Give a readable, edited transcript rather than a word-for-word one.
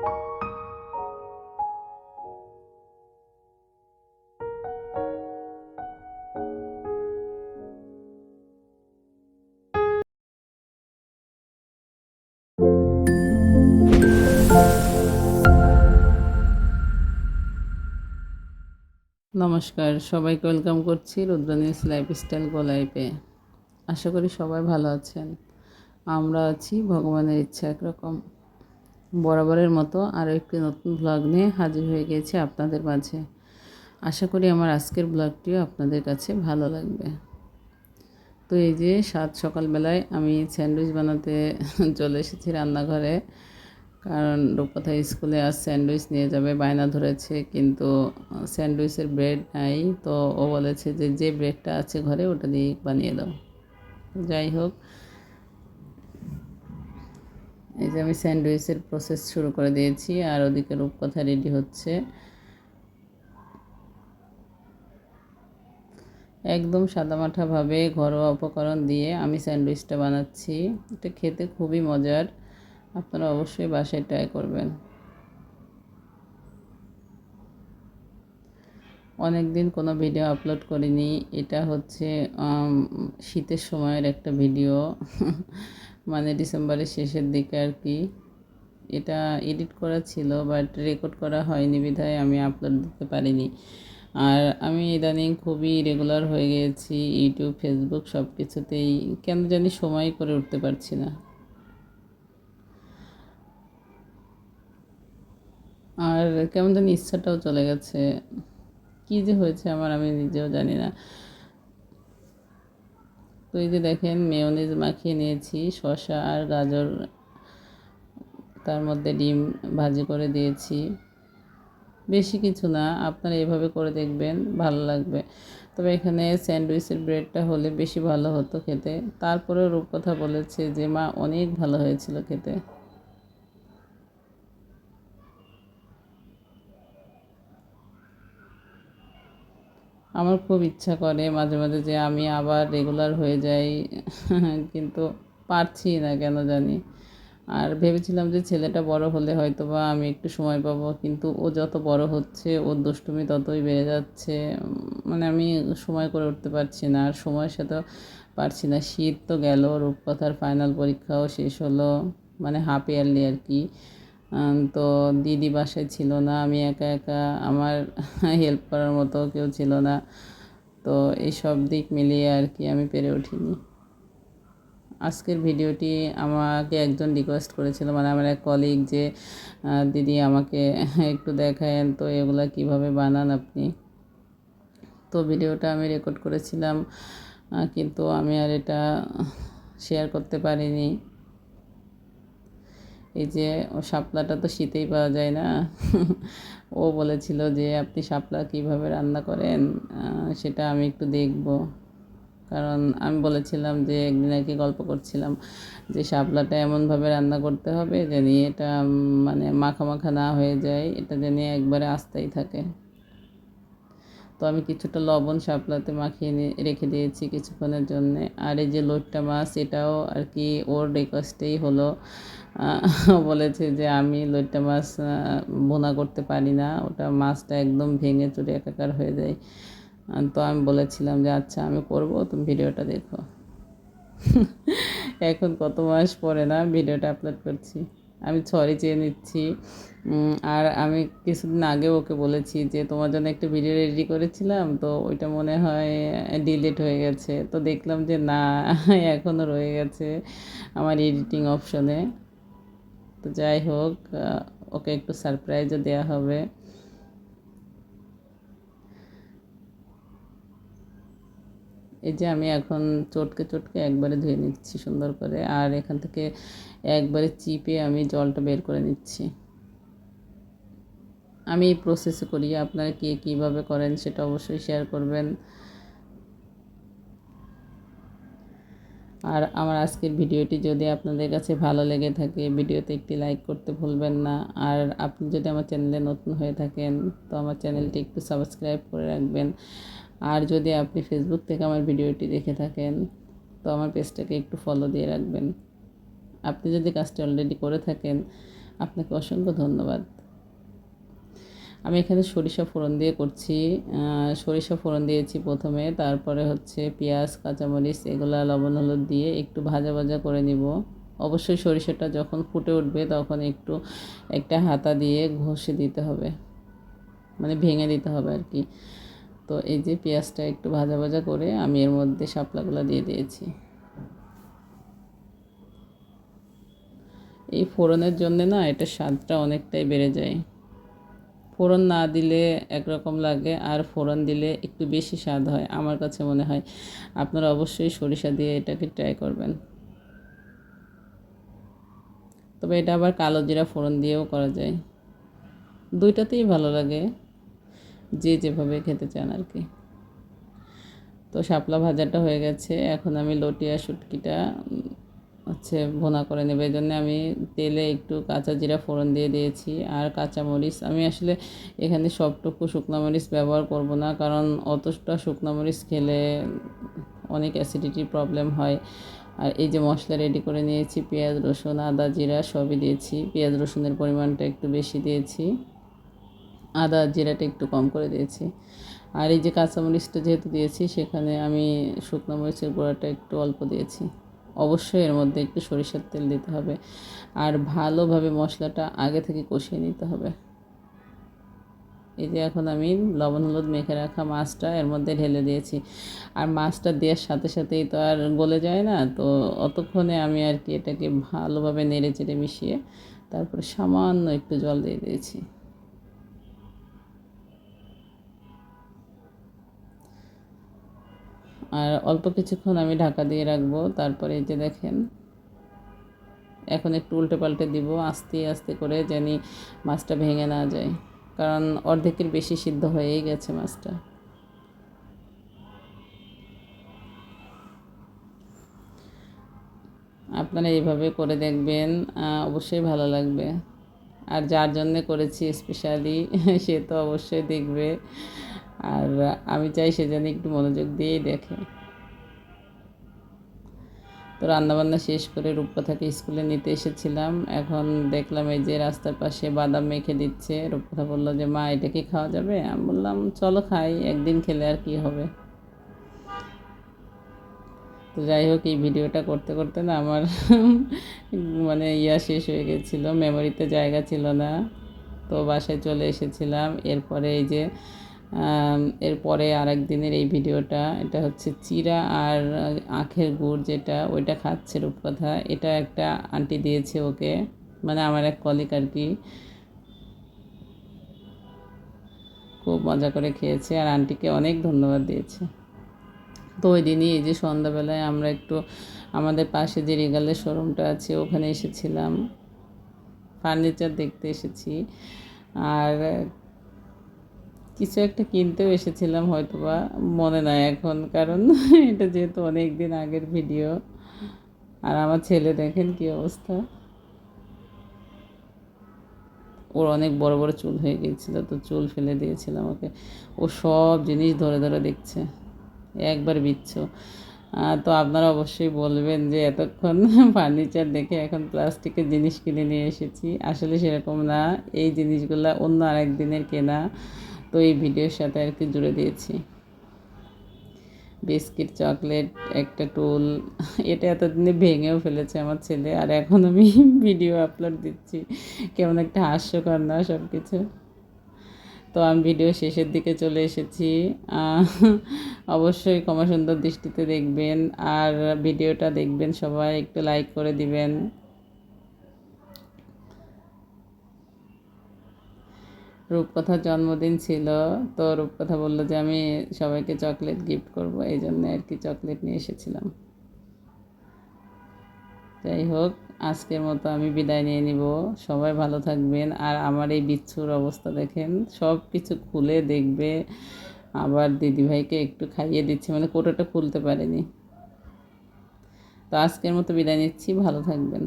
নমস্কার, সবাইকে ওয়েলকাম করছি রুদ্রানীস লাইফস্টাইল লাইফে। আশা করি সবাই ভালো আছেন। আমরা আছি, ভগবানের ইচ্ছা একরকম। বরাবরের মতো আরও একটি নতুন ব্লগ নিয়ে হাজির হয়ে গিয়েছি আপনাদের মাঝে। আশা করি আমার আজকের ব্লগটিও আপনাদের কাছে ভালো লাগবে। তো এই যে সকালবেলায় আমি স্যান্ডউইচ বানাতে চলে এসেছি রান্নাঘরে, কারণ রূপকথা স্কুলে আজ স্যান্ডউইচ নিয়ে যাবে, বায়না ধরেছে, কিন্তু স্যান্ডউইচের ব্রেড নাই। তো ও বলেছে যে যে ব্রেডটা আছে ঘরে ওটা দিয়ে বানিয়ে দাও। যাই হোক, এই যে আমি স্যান্ডউইচের প্রসেস শুরু করে দিয়েছি, আর ওদিকে রূপকথা রেডি হচ্ছে। একদম সাদামাঠাভাবে ঘরোয়া উপকরণ দিয়ে আমি স্যান্ডউইচটা বানাচ্ছি। এটা খেতে খুবই মজার, আপনারা অবশ্যই বাসায় ট্রাই করবেন। অনেক দিন কোনো ভিডিও আপলোড করিনি। এটা হচ্ছে শীতের সময়ের একটা ভিডিও, মানে ডিসেম্বরের শেষের দিকে আর কি। এটা এডিট করা ছিল, বাট রেকর্ড করা হয়নি বিধায় আমি আপলোড দিতে পারিনি। আর আমি ইদানিং খুবই রেগুলার হয়ে গিয়েছি ইউটিউব, ফেসবুক সব কিছুতেই, কেন জানি সময় করে উঠতে পারছি না। আর কেমন জানি ইচ্ছাটাও চলে গেছে। কী যে হয়েছে আমার, আমি নিজেও জানি না। তো এই যে দেখেন, মেয়োনিজ মাখিয়ে নিয়েছি, শসা আর গাজর, তার মধ্যে ডিম ভাজি করে দিয়েছি। বেশি কিছু না, আপনারা এভাবে করে দেখবেন, ভালো লাগবে। তবে এখানে স্যান্ডউইচের ব্রেডটা হলে বেশি ভালো হতো খেতে। তারপরেও রূপকথা বলেছে যে মা অনেক ভালো হয়েছিল খেতে। আমার খুব ইচ্ছা করে মাঝে মাঝে যে আমি আবার রেগুলার হয়ে যাই, কিন্তু পারছি না কেন জানি। আর ভেবেছিলাম যে ছেলেটা বড় হলে হয়তো বা আমি একটু সময় পাবো, কিন্তু ও যত বড় হচ্ছে ওর দুষ্টুমি ততই বেড়ে যাচ্ছে। মানে আমি সময় করে উঠতে পারছি না, আর সময়ের সাথে পারছি না। শীত তো গেল, রূপকথার ফাইনাল পরীক্ষাও শেষ হলো, মানে হাফ ইয়ারলি আর কি। তো দিদি বাসায় ছিল না, আমি একা একা, আমার হেল্প করার মতো কেউ ছিল না। তো এই সব দিক মিলিয়ে আর কি আমি পেরে উঠিনি। আজকের ভিডিওটি আমাকে একজন রিকোয়েস্ট করেছিল, মানে আমার এক কলিগ, যে দিদি আমাকে একটু দেখায়েন তো এগুলা কিভাবে বানান আপনি। তো ভিডিওটা আমি রেকর্ড করেছিলাম, কিন্তু আমি আর এটা শেয়ার করতে পারিনি। এই যে ও শাপলাটা তো শীতেই পাওয়া যায় না। ও বলেছিল যে আপনি শাপলা কীভাবে রান্না করেন, সেটা আমি একটু দেখব। কারণ আমি বলেছিলাম যে একদিন আর কি গল্প করছিলাম যে শাপলাটা এমনভাবে রান্না করতে হবে যেন এটা মানে মাখা মাখা না হয়ে যায়, এটা যেন একবারে আস্তেই থাকে। তো আমি কিছুটা লবণ শাপলাতে মাখিয়ে রেখে দিয়েছি কিছুক্ষণের জন্যে। আর এই যে লইট্টা মাছ, এটাও আর কি ওর রিকোয়েস্টেই হলো। বলেছে যে আমি লইট্টা মাছ ভুনা করতে পারি না, ওটা মাছটা একদম ভেঙে চুরে একাকার হয়ে যায়। তো আমি বলেছিলাম যে আচ্ছা আমি করব, তুমি ভিডিওটা দেখো। এখন কত মাস পরে না ভিডিওটা আপলোড করছি, আমি সরি চেয়ে নিচ্ছি। আর আমি কিছুদিন আগে ওকে বলেছি যে তোমার জন্য একটা ভিডিও রেডি করেছিলাম, তো ওইটা মনে হয় ডিলিট হয়ে গেছে। তো দেখলাম যে না, এখনও রয়ে গেছে আমার এডিটিং অপশনে। তো যাই হোক, ওকে একটু সারপ্রাইজও দেওয়া হবে। এই যে আমি এখন চটকে চটকে একবারে ধুয়ে নিচ্ছি সুন্দর করে, আর এখান থেকে একবারে চিপে আমি জলটা বের করে নিচ্ছি। আমি এই প্রসেসে করি, আপনারা কে কীভাবে করেন সেটা অবশ্যই শেয়ার করবেন। আর আমার আজকের ভিডিওটি যদি আপনাদের কাছে ভালো লেগে থাকে, ভিডিওতে একটি লাইক করতে ভুলবেন না। আর আপনি যদি আমার চ্যানেলে নতুন হয়ে থাকেন তো আমার চ্যানেলটি একটু সাবস্ক্রাইব করে রাখবেন। আর যদি আপনি ফেসবুক থেকে আমার ভিডিওটি দেখে থাকেন তো আমার পেজটাকে একটু ফলো দিয়ে রাখবেন। আপনি যদি কাজটি অলরেডি করে থাকেন আপনাকে অসংখ্য ধন্যবাদ। আমি এখানে সরিষা ফোড়ন দিয়ে করছি। সরিষা ফোড়ন দিয়েছি প্রথমে, তারপরে হচ্ছে পেঁয়াজ, কাঁচামরিচ এগুলো লবণ হলুদ দিয়ে একটু ভাজা ভাজা করে নিব। অবশ্যই সরিষাটা যখন ফুটে উঠবে তখন একটু একটা হাতা দিয়ে ঘষে দিতে হবে, মানে ভেঙে দিতে হবে আর কি। তো এই যে পেঁয়াজটা একটু ভাজা ভাজা করে আমি এর মধ্যে শাপলাগুলো দিয়ে দিয়েছি। এই ফোড়নের জন্যে না এটা স্বাদটা অনেকটাই বেড়ে যায়। ফোড়ন না দিলে একরকম লাগে, আর ফোড়ন দিলে একটু বেশি স্বাদ হয় আমার কাছে মনে হয়। আপনারা অবশ্যই সরিষা দিয়ে এটাকে ট্রাই করবেন। তবে এটা আবার কালো জিরা ফোড়ন দিয়েও করা যায়, দুইটাতেই ভালো লাগে, যে যেভাবে খেতে চান আর কি। তো শাপলা ভাজাটা হয়ে গেছে, এখন আমি লটিয়া শুটকিটা হচ্ছে ভুনা করে নেব। এই জন্য আমি তেলে একটু কাঁচা জিরা ফোড়ন দিয়ে দিয়েছি, আর কাঁচামরিচ আমি আসলে এখানে সবটুকু শুকনো মরিচ ব্যবহার করব না, কারণ অতটা শুকনো মরিচ খেলে অনেক অ্যাসিডিটির প্রবলেম হয়। আর এই যে মশলা রেডি করে নিয়েছি, পেঁয়াজ রসুন আদা জিরা সবই দিয়েছি। পেঁয়াজ রসুনের পরিমাণটা একটু বেশি দিয়েছি, আদা জিরাটা একটু কম করে দিয়েছি। আর এই যে কাঁচামরিচটা যেহেতু দিয়েছি, সেখানে আমি শুকনো মরিচের গুঁড়াটা একটু অল্প দিয়েছি। অবশ্যই এর মধ্যে একটু সরিষার তেল দিতে হবে, আর ভালোভাবে মশলাটা আগে থেকে কষিয়ে নিতে হবে। এই যে এখন আমি লবণ হলুদ মেখে রাখা মাছটা এর মধ্যে ঢেলে দিয়েছি। আর মাছটা দেওয়ার সাথে সাথেই তো আর গলে যায় না, তো অতক্ষণে আমি আর কি এটাকে ভালোভাবে নেড়ে চেড়ে মিশিয়ে তারপরে সামান্য একটু জল দিয়ে দিয়েছি। আর অল্প কিছুক্ষণ আমি ঢাকা দিয়ে রাখবো। তারপরে এই যে দেখেন, এখন একটু উল্টে পাল্টে দিব আস্তে আস্তে করে, যেন মাছটা ভেঙে না যায়, কারণ অর্ধেকের বেশি সিদ্ধ হয়েই গেছে মাছটা। আপনারা এইভাবে করে দেখবেন, অবশ্যই ভালো লাগবে। আর যার জন্যে করেছি স্পেশালি সে তো অবশ্যই দেখবে, আর আমি চাই সে যেন একটু মনোযোগ দিয়েই দেখে। তো রান্নাবান্না শেষ করে রূপকথাকে স্কুলে নিতে এসেছিলাম। এখন দেখলাম এই যে রাস্তার পাশে বাদাম মেখে দিচ্ছে। রূপকথা বললো যে মা এটা কি খাওয়া যাবে? আমি বললাম চলো খাই, একদিন খেলে আর কি হবে। তো যাই হোক, এই ভিডিওটা করতে করতে না আমার মানে শেষ হয়ে গেছিলো, মেমোরিতে জায়গা ছিল না। তো বাসায় চলে এসেছিলাম। এরপরে এই যে এরপরে আরেক দিনের এই ভিডিওটা, এটা হচ্ছে চিড়া আর আখের গুড়, যেটা ওইটা খাচ্ছে রূপকথা। এটা একটা আন্টি দিয়েছে ওকে, মানে আমার এক কলিগ আর কি। খুব মজা করে খেয়েছে, আর আন্টিকে অনেক ধন্যবাদ দিয়েছে। তো ওই দিনই এই যে সন্ধ্যাবেলায় আমরা একটু আমাদের পাশে যে রিগালের শোরুমটা আছে ওখানে এসেছিলাম, ফার্নিচার দেখতে এসেছি। আর কিছু একটা কিনতেও এসেছিলাম, হয়তো বা মনে নাই এখন, কারণ এটা যেহেতু অনেক দিন আগের ভিডিও। আর আমার ছেলে দেখেন কি অবস্থা, ওর অনেক বড় বড় চুল হয়ে গিয়েছিলো, তো চুল ফেলে দিয়েছিলাম ওকে। ও সব জিনিস ধরে ধরে দেখছে, একবার বিচ্ছু। তো আপনারা অবশ্যই বলবেন যে এতক্ষণ ফার্নিচার দেখে এখন প্লাস্টিকের জিনিস কিনে নিয়ে এসেছি। আসলে সেরকম না, এই জিনিসগুলো অন্য আরেক দিনের কেনা, তো এই ভিডিওর সাথে আর কি জুড়ে দিয়েছি। বিস্কিট, চকলেট, একটা টুল, এটা এতদিনে ভেঙেও ফেলেছে আমার ছেলে, আর এখন আমি ভিডিও আপলোড দিচ্ছি। কেমন একটা হাস্যকর না সব কিছু। তো আমি ভিডিও শেষের দিকে চলে এসেছি। অবশ্যই ক্ষমা সুন্দর দৃষ্টিতে দেখবেন, আর ভিডিওটা দেখবেন সবাই, একটু লাইক করে দিবেন। রূপকথার জন্মদিন ছিল, তো রূপকথা বললো যে আমি সবাইকে চকলেট গিফট করব, এই জন্য আর কি চকলেট নিয়ে এসেছিলাম। যাই হোক, আজকের মতো আমি বিদায় নিয়ে নিব। সবাই ভালো থাকবেন। আর আমার এই বিচ্ছুর অবস্থা দেখেন, সব কিছু খুলে দেখবে। আবার দিদিভাইকে একটু খাইয়ে দিচ্ছে, মানে কোটোটা খুলতে পারেনি। তো আজকের মতো বিদায় নিচ্ছি, ভালো থাকবেন।